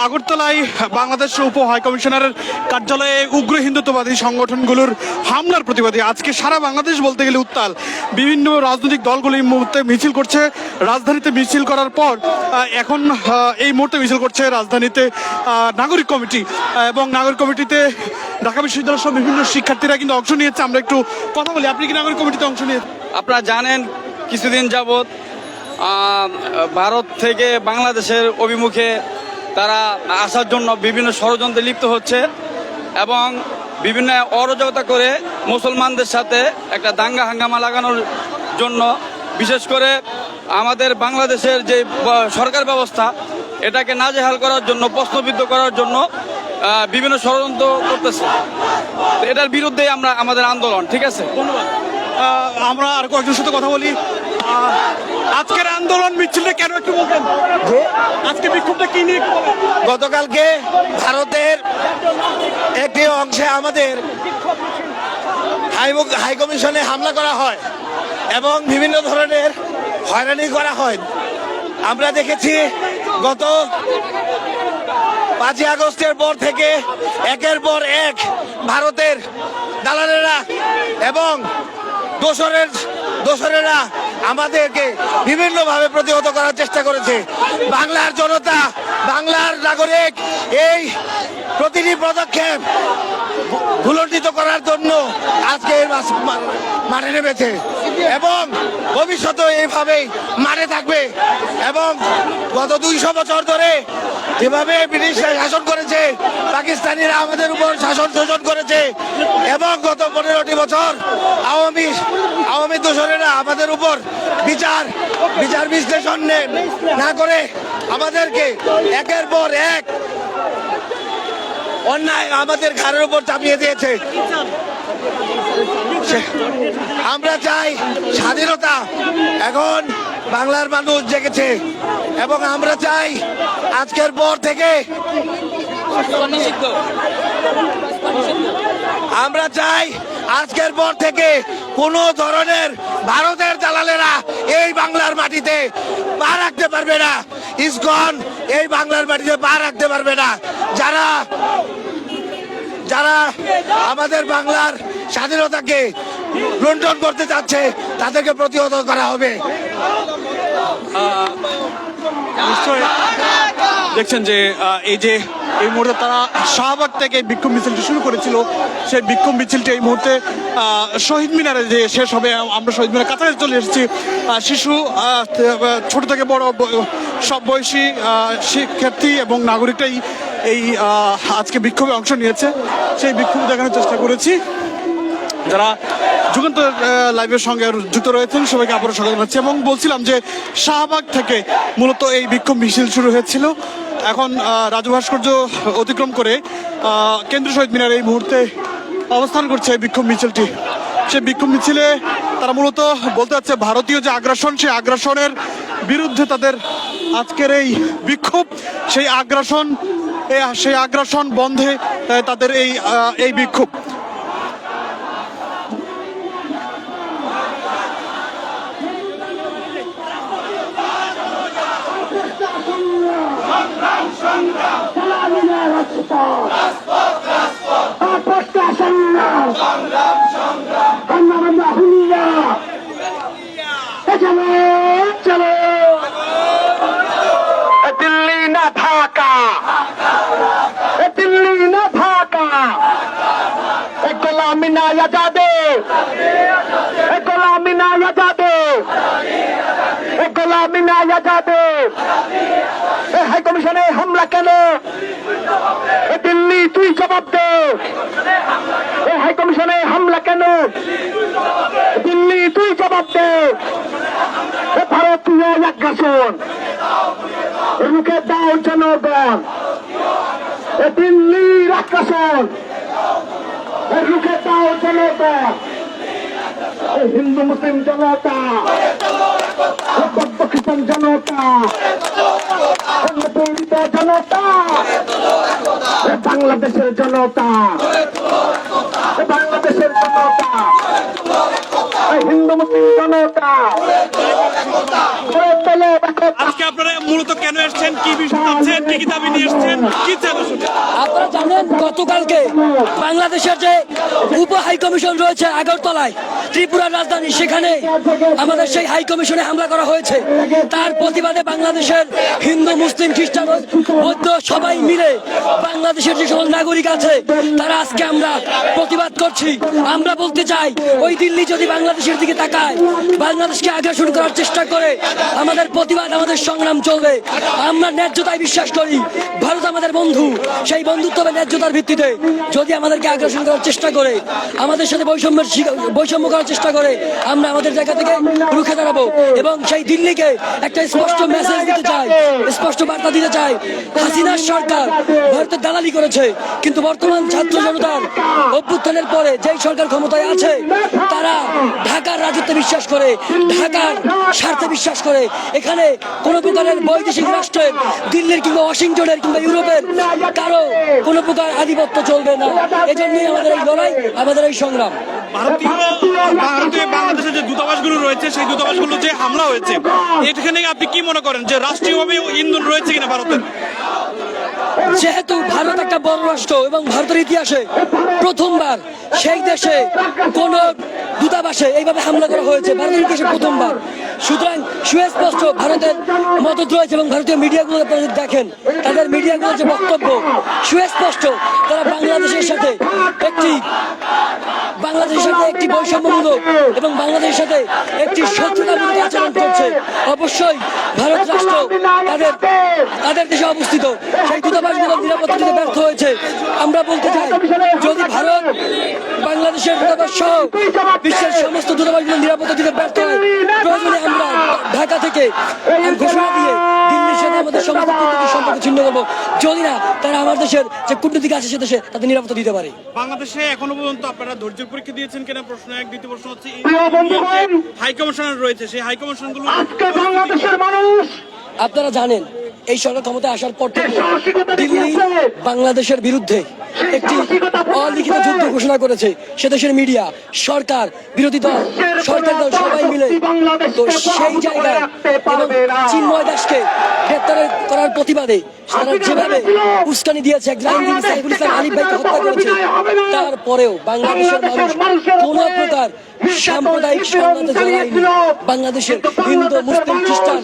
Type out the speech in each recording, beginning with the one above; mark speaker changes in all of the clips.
Speaker 1: আগরতলায় বাংলাদেশ উপ হাইকমিশনারের কার্যালয়ে উগ্র হিন্দুত্ববাদী সংগঠনগুলোর হামলার প্রতিবাদে আজকে সারা বাংলাদেশ বলতে গেলে উত্তাল। বিভিন্ন রাজনৈতিক দলগুলো এই মুহূর্তে মিছিল করছে। রাজধানীতে মিছিল করার পর এখন এই মুহূর্তে মিছিল করছে রাজধানীতে নাগরিক কমিটি, এবং নাগরিক কমিটিতে ঢাকা বিশ্ববিদ্যালয় সহ বিভিন্ন শিক্ষার্থীরা কিন্তু অংশ নিয়েছে। আমরা একটু কথা বলি, আপনি কি নাগরিক কমিটিতে অংশ নিয়েছেন?
Speaker 2: আপনারা জানেন কিছুদিন যাবৎ ভারত থেকে বাংলাদেশের অভিমুখে তারা আসার জন্য বিভিন্ন ষড়যন্ত্রে লিপ্ত হচ্ছে এবং বিভিন্ন অরাজকতা করে মুসলমানদের সাথে একটা দাঙ্গা হাঙ্গামা লাগানোর জন্য, বিশেষ করে আমাদের বাংলাদেশের যে সরকার ব্যবস্থা এটাকে নাজেহাল করার জন্য, প্রশ্নবিদ্ধ করার জন্য বিভিন্ন ষড়যন্ত্র করতেছে। এটার বিরুদ্ধে আমাদের আন্দোলন। ঠিক আছে,
Speaker 1: ধন্যবাদ। আমরা আর কয়েকজনের সাথে কথা বলি। আজকের আন্দোলন মিছিলটা কেন একটু বলবেন? আজকে বিক্ষোভটা কি নিয়ে?
Speaker 3: গতকালকে ভারতের একটি অংশে আমাদের হাই কমিশনে হামলা করা হয় এবং বিভিন্ন ধরনের হয়রানি করা হয়। আমরা দেখেছি গত 5ই আগস্টের পর থেকে একের পর এক ভারতের দালালেরা এবং দোসরেরা আমাদেরকে বিভিন্নভাবে প্রতিহত করার চেষ্টা করেছে। বাংলার জনতা, বাংলার নাগরিক এই প্রতিটি পদক্ষেপ ভুলণ্ডিত করার জন্য আজকে মাঠে নেমেছে এবং ভবিষ্যতে এইভাবেই মাঠে থাকবে। এবং গত 200 বছর ধরে যেভাবে ব্রিটিশরা শাসন করেছে, পাকিস্তানিরা আমাদের উপর শাসন শোষণ করেছে এবং গত 15টি বছর আওয়ামী দোসরেরা আমাদের উপর বিচার বিশ্লেষণ না করে আমাদেরকে একের পর এক অন্যায় আমাদের ঘাড়ের উপর চাপিয়ে দিয়েছে। আমরা চাই স্বাধীনতা। এখন বাংলার মানুষ জেগেছে এবং আমরা চাই আজকের পর থেকে কোনো ধরনের ভারতের দালালেরা এই বাংলার মাটিতে পা রাখতে পারবে না। ইসকন এই বাংলার মাটিতে পা রাখতে পারবে না। যারা আমাদের বাংলার স্বাধীনতাকে লুণ্ঠন করতে চাচ্ছে তাদেরকে প্রতিহত করা হবে।
Speaker 1: নিশ্চয়ই দেখছেন যে এই মুহূর্তে তারা শাহবাগ থেকে বিক্ষোভ মিছিলটি শুরু করেছিল। সেই বিক্ষোভ মিছিলটি এই মুহূর্তে শহীদ মিনারে যে শেষ হবে। আমরা শহীদ মিনারের কাছাকাছি চলে এসেছি। শিশু, ছোট থেকে বড় সব বয়সী শিক্ষার্থী এবং নাগরিকরাই এই আজকে বিক্ষোভে অংশ নিয়েছে। সেই বিক্ষোভ দেখানোর চেষ্টা করেছি। যারা যুগান্তর লাইভের সঙ্গে যুক্ত রয়েছেন সবাইকে আবারও স্বাগত জানাচ্ছি। এবং বলছিলাম যে শাহবাগ থেকে মূলত এই বিক্ষোভ মিছিল শুরু হয়েছিল। এখন রাজু ভাস্কর্য অতিক্রম করে কেন্দ্রীয় শহীদ মিনারে এই মুহূর্তে অবস্থান করছে এই বিক্ষোভ মিছিলটি। সেই বিক্ষোভ মিছিলে তারা মূলত বলতে চাচ্ছে ভারতীয় যে আগ্রাসন, সেই আগ্রাসনের বিরুদ্ধে তাদের আজকের এই বিক্ষোভ। সেই আগ্রাসন বন্ধে তাদের এই বিক্ষোভ।
Speaker 3: দিল্লি না ঢাকা, দিল্লি না ঢাকা, গোলামি না আজাদে, গোলামি না আজাদে, গোলামি না আজাদে। হাই কমিশনে হামলা কেন? দিল্লি তুই জবাব দে। হাই কমিশনে হামলা কেন? দিল্লি তুই জবাব দে। ভারতীয় আগ্রাসন রুখে দাও জনগণ। দিল্লির আগ্রাসন রুখে দাও জনগণ। হিন্দু মুসলিম জনতা, খ্রিস্টান জনতা, পীড়িত জনতা, বাংলাদেশের জনতা, বাংলাদেশের জনতা,
Speaker 4: হিন্দু মুসলিম জনতা
Speaker 1: আজকে আপনারা মূলত কেন এসেছেন, কি বিষয় আছেন, কি দাবি নিয়ে এসেছেন, কি চান আসলে?
Speaker 5: আপনারা জানেন গতকালকে বাংলাদেশের যে উপ হাই কমিশন রয়েছে আগরতলায়, ত্রিপুরার রাজধানী, সেখানে আমাদের সেই হাই কমিশনে হামলা করা হয়েছে। তার প্রতিবাদে বাংলাদেশের হিন্দু মুসলিম খ্রিস্টান বৌদ্ধ সবাই মিলে বাংলাদেশের যে সকল নাগরিক আছে তারা আজকে আমরা প্রতিবাদ করছি। আমরা বলতে চাই, ওই দিল্লি যদি বাংলাদেশের দিকে তাকায়, বাংলাদেশকে আগ্রাসন করার চেষ্টা করে, আমাদের প্রতিবাদ, আমাদের সংগ্রাম চলবে। আমরা ন্যায্যতায় বিশ্বাস করি, ভারত আমাদের বন্ধু, সেই বন্ধুত্ব ন্যায্যতার ভিত্তিতে যদি আমাদেরকে আগ্রাসন করার চেষ্টা করে, আমাদের সাথে বৈষম্য করার চেষ্টা করে, আমরা আমাদের জায়গা থেকে রুখে দাঁড়াবো। এবং সেই দিল্লিকে একটা স্পষ্ট মেসেজ দিতে চাই, স্পষ্ট বার্তা দিতে চাই, হাসিনার সরকার ভারতের দালালি করেছে, কিন্তু বর্তমান ছাত্র জনতার অভ্যুত্থানের পরে যেই সরকার ক্ষমতায় আছে তারা ঢাকার রাজত্বে বিশ্বাস করে, ঢাকার স্বার্থে বিশ্বাস করে। এখানে কোন প্রকারের বৈদেশিক রাষ্ট্রের, দিল্লির কিংবা ওয়াশিংটনের কিংবা ইউরোপের কারো কোনো প্রকার আধিপত্য চলবে না। এজন্যই আমাদের এই লড়াই, আমাদের এই সংগ্রাম।
Speaker 1: ভারতীয় বাংলাদেশের যে দূতাবাসগুলো রয়েছে, সেই দূতাবাসগুলো যে হামলা হয়েছে, এখানে আপনি কি মনে করেন যে রাষ্ট্রীয়ভাবে ইন্ধন রয়েছে কিনা ভারতের?
Speaker 5: যেহেতু ভারত একটা বড় রাষ্ট্র এবং ভারতের ইতিহাসে প্রথমবার সেই দেশে কোন দূতাবাসে এইভাবে হামলা করা হয়েছে, ভারতের ইতিহাসে প্রথমবার। সুতরাং সুস্পষ্ট ভারতের মদত রয়েছে এবং ভারতীয় মিডিয়াগুলো আপনারা যদি দেখেন, তাদের মিডিয়াগুলোর যে বক্তব্য সুস্পষ্ট, তারা বাংলাদেশের সাথে একটি বৈষম্যমূলক এবং বাংলাদেশের সাথে একটি শত্রুতামূলক আচরণ করছে। অবশ্যই ভারত রাষ্ট্র তাদের দেশে অবস্থিত সেই দূতাবাসগুলো নিরাপত্তা দিতে ব্যর্থ হয়েছে। আমরা বলতে চাই, যদি ভারত বাংলাদেশের দূতাবাস সহ বিশ্বের সমস্ত দূতাবাসগুলো নিরাপত্তা দিতে ব্যর্থ হয়, প্রয়োজনে আমরা ঢাকা থেকে ঘোষণা দিয়ে দিল্লির সাথে আমাদের সমস্ত কূটনৈতিক সম্পর্ক ছিন্ন করবো, যদি না তারা আমার দেশের যে কূটনীতিক আছে সে দেশে তাদের নিরাপত্তা দিতে পারে।
Speaker 1: বাংলাদেশে এখনো পর্যন্ত আপনারা ধৈর্য পরীক্ষা দিয়েছেন কিনা, প্রশ্ন এক। দ্বিতীয় প্রশ্ন হচ্ছে, হাই কমিশনার রয়েছে, সেই হাই কমিশনগুলো
Speaker 4: বাংলাদেশের মানুষ
Speaker 5: আপনারা জানেন এই সরকার ক্ষমতায় আসার পর থেকে দিল্লি বাংলাদেশের বিরুদ্ধে একটি অলিখিত যুদ্ধ ঘোষণা করেছে। সে দেশের মিডিয়া, সরকার, বিরোধী দল, সরকার দল সবাই মিলে। তো সেই জায়গায় এবং চিন্ময় দাসকে গ্রেপ্তার করার প্রতিবাদে তারা যেভাবে উস্কানি দিয়েছে, একজন আইনজীবী সাইফুল ইসলাম আলিফ ভাইকে হত্যা করেছে, তারপরেও বাংলাদেশের মানুষ কোন প্রকার সাম্প্রদায়িক সংঘাতে জড়ায়নি। বাংলাদেশের হিন্দু, মুসলিম, খ্রিস্টান,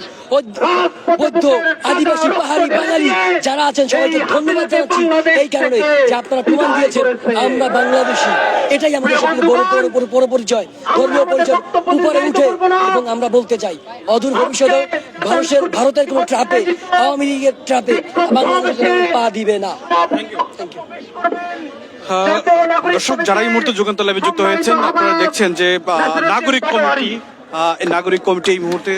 Speaker 5: বৌদ্ধ, আদিবাসী, পাহাড়ি, বাঙালি যারা আছেন সবাইকে ধন্যবাদ জানাচ্ছি এই কারণে যে আপনারা প্রমাণ দিয়েছেন আমরা বাংলাদেশী। এটাই আমাদের সবথেকে বড় পরিচয়, ধর্মীয় পরিচয় উপরে উঠে। এবং আমরা বলতে চাই, অদূর ভবিষ্যতে ভারতের কোনো ট্রাপে, আওয়ামী লীগের ট্রাপে বাংলাদেশ পা দিবে না।
Speaker 1: দর্শক যারা এই মুহূর্তে যুগান্তর লাইভে যুক্ত হয়েছেন, আপনারা দেখছেন যে নাগরিক কমিটি এই মুহূর্তে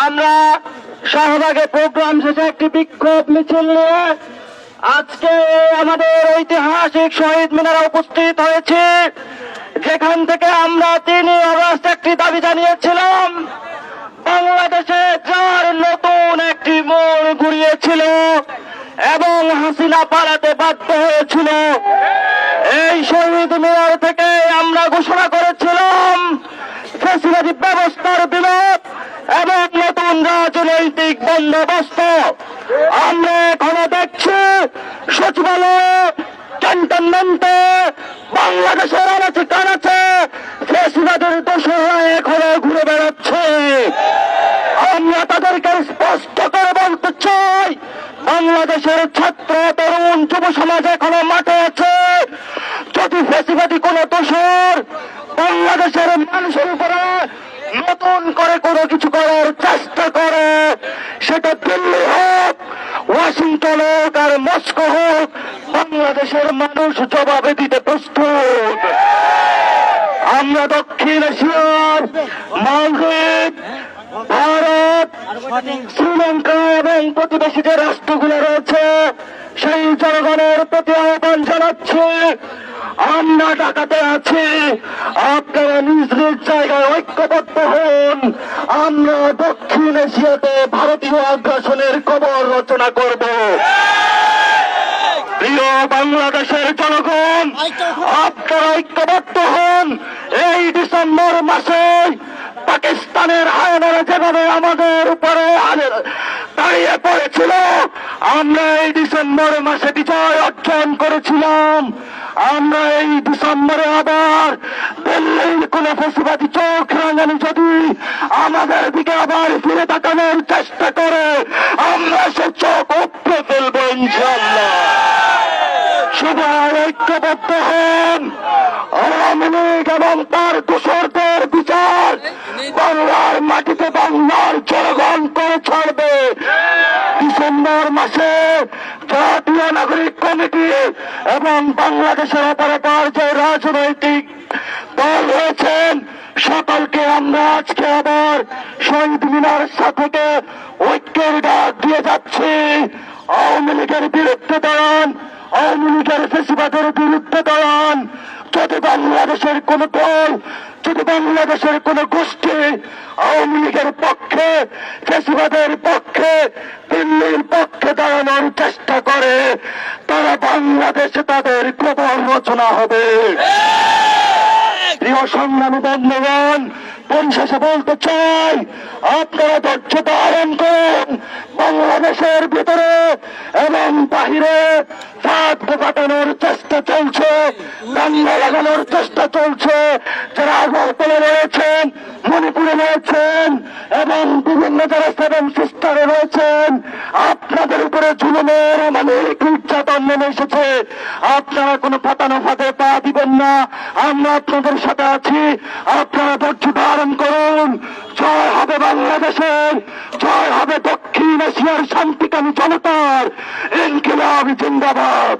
Speaker 4: আমরা শাহবাগে প্রোগ্রাম শেষে একটি বিক্ষোভ মিছিল নিয়ে আজকে আমাদের ঐতিহাসিক শহীদ মিনারে উপস্থিত হয়েছে, যেখান থেকে আমরা 3 আগস্ট একটি দাবি জানিয়েছিলাম। বাংলাদেশে যার নতুন একটি মোড় ঘুরিয়েছিল এবং হাসিনা পালাতে বাধ্য হয়েছিল, এই শহীদ মিনার থেকে আমরা ঘোষণা করেছিলাম ফ্যাসিবাদী ব্যবস্থার বিলোপ এবং নতুন রাজনৈতিক বন্দোবস্ত। আমরা এখনো দেখছি সচিবালয়ে, ক্যান্টনমেন্টে, বাংলাদেশের আনাচে কানাচে ফ্যাসিবাদের দোষরা এখনো ঘুরে বেড়াচ্ছে। আমরা তাদেরকে স্পষ্ট করে বলতে চাই, বাংলাদেশের ছাত্র, তরুণ, যুব সমাজ এখনো মাঠে আছে। যদি ফ্যাসিবাদী কোন দোষর বাংলাদেশের মানুষের উপরে নতুন করে কোনো কিছু করার চেষ্টা করে, সেটা দিল্লি হোক, ওয়াশিংটন হোক আর মস্কো হোক, বাংলাদেশের মানুষ জবাবে দিতে প্রস্তুত। আমরা দক্ষিণ এশিয়ার মালদ্বীপ, ভারত, শ্রীলঙ্কা এবং প্রতিবেশী যে রাষ্ট্রগুলো রয়েছে সেই জনগণের প্রতি আহ্বান জানাচ্ছি, আমরা ঢাকাতে আছি, আপনারা নিজ নিজ জায়গায় ঐক্যবদ্ধ হন। আমরা দক্ষিণ এশিয়াতে ভারতীয় আগ্রাসনের কবর রচনা করব। প্রিয় বাংলাদেশের জনগণ, আপনারা ঐক্যবদ্ধ হন। এই ডিসেম্বর মাসে পাকিস্তানের হায়নারা যেভাবে আমাদের উপরে দাঁড়িয়ে পড়েছিল, আমরা এই ডিসেম্বর মাসে বিজয় অর্জন করেছিলাম। আমরা এই ডিসেম্বরে আবার দিল্লির কোন ফেসিবাদী চোখ রাঙানি যদি আমাদের দিকে আবার ফিরে তাকানোর চেষ্টা করে, আমরা সে চোখ উপড়ে ফেলবো ইনশাআল্লাহ। সবাই ঐক্যবদ্ধ হন। আওয়ামী লীগ এবং তার দোসরদের বিচার বাংলার মাটিতে বাংলার জনগণ করে ছাড়বে। ডিসেম্বর মাসে জাতীয় নাগরিক কমিটি এবং বাংলাদেশের অপারেটর যে রাজনৈতিক দল রয়েছেন, সকলকে আমরা আজকে আবার শহীদ মিনার সাথে ঐক্যের ডাক দিয়ে যাচ্ছি। আওয়ামী লীগের বিরুদ্ধে দাঁড়ান, আওয়ামী লীগের ফেসিবাদের বিরুদ্ধে দাঁড়ান। যদি বাংলাদেশের কোন দল, যদি বাংলাদেশের কোন গোষ্ঠী আওয়ামী লীগের পক্ষে, ফেসিবাদের পক্ষে, দিল্লির পক্ষে দাঁড়ানোর চেষ্টা করে, তারা বাংলাদেশে তাদের কবর রচনা হবে। প্রিয় সংগ্রামী বন্ধুগণ, পরিশেষে বলতে চাই, আপনারা ধৈর্য ধারণ করুন। বাংলাদেশের ভিতরে এবং বাহিরে ফাঁদ কাটানোর চেষ্টা চলছে, দাঙ্গা লাগানোর চেষ্টা চলছে। যারা আগরতলা রয়েছেন, মণিপুরে রয়েছেন এবং বিভিন্ন যারা 7 সিস্টারে রয়েছেন, আপনাদের উপরে জুলুমের অমানবিক নির্যাতন নেমে এসেছে। আপনারা কোনো ফাটানো ফাঁদে পা দিবেন না, আমরা আপনাদের সাথে আছি। আপনারা ধৈর্য ধারণ করুন। জয় হবে বাংলাদেশের, জয় হবে দক্ষিণ এশিয়ার শান্তিকামী জনতার। ইনকিলাব জিন্দাবাদ।